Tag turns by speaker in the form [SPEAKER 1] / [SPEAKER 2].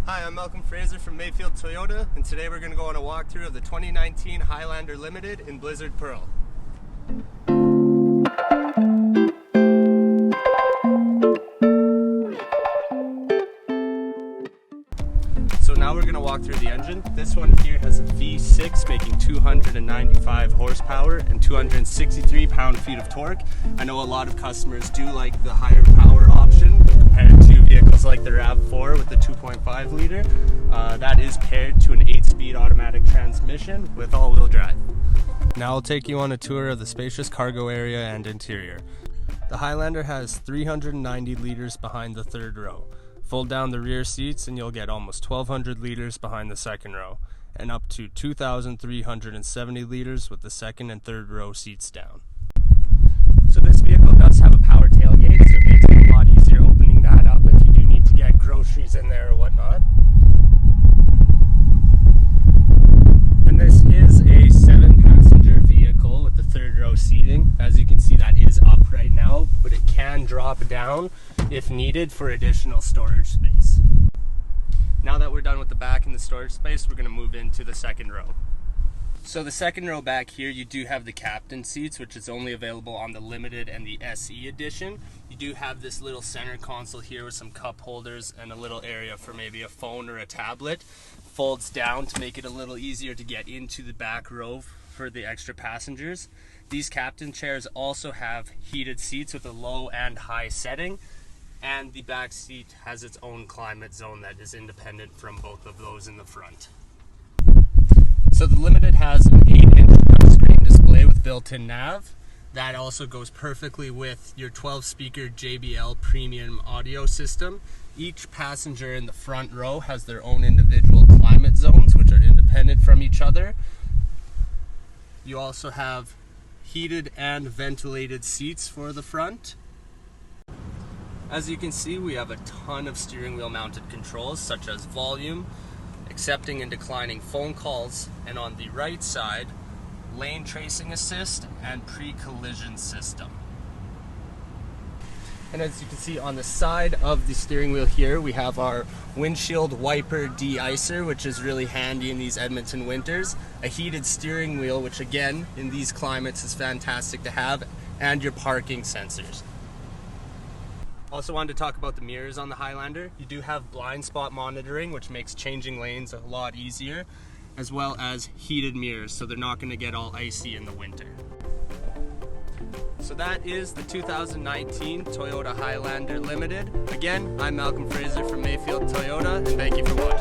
[SPEAKER 1] Hi, I'm Malcolm Fraser from Mayfield Toyota, and today we're going to go on a walkthrough of the 2019 Highlander Limited in Blizzard Pearl. So now we're going to walk through the engine. This one here has a V6 making 295 horsepower and 263 pound-feet of torque. I know a lot of customers do like the higher power option compared to vehicles like the RAV4 with the 2.5 liter. That is paired to an 8-speed automatic transmission with all-wheel drive. Now I'll take you on a tour of the spacious cargo area and interior. The Highlander has 390 liters behind the third row. Fold down the rear seats and you'll get almost 1,200 liters behind the second row, and up to 2,370 liters with the second and third row seats down. So this vehicle does have a power tailgate, so it makes it a lot easier opening that up if you do need to get groceries in there or whatnot. And this is a 7-passenger vehicle with the third row seating. As you can see, that is up right now, but it can drop down if needed for additional storage space. Now that we're done with the back and the storage space, we're going to move into the second row. So the second row back here, you do have the captain seats, which is only available on the Limited and the SE edition. You do have this little center console here with some cup holders and a little area for maybe a phone or a tablet. Folds down to make it a little easier to get into the back row for the extra passengers. These captain chairs also have heated seats with a low and high setting, and the back seat has its own climate zone that is independent from both of those in the front. So the Limited has an 8-inch touchscreen display with built-in nav. That also goes perfectly with your 12-speaker JBL premium audio system. Each passenger in the front row has their own individual climate zones, which are independent from each other. You also have heated and ventilated seats for the front. As you can see, we have a ton of steering wheel mounted controls such as volume, accepting and declining phone calls, and on the right side, lane tracing assist and pre-collision system. And as you can see on the side of the steering wheel here, we have our windshield wiper de-icer, which is really handy in these Edmonton winters, a heated steering wheel, which again in these climates is fantastic to have, and your parking sensors. Also wanted to talk about the mirrors on the Highlander. You do have blind spot monitoring, which makes changing lanes a lot easier, as well as heated mirrors, so they're not going to get all icy in the winter. So that is the 2019 Toyota Highlander Limited. Again, I'm Malcolm Fraser from Mayfield Toyota, and thank you for watching.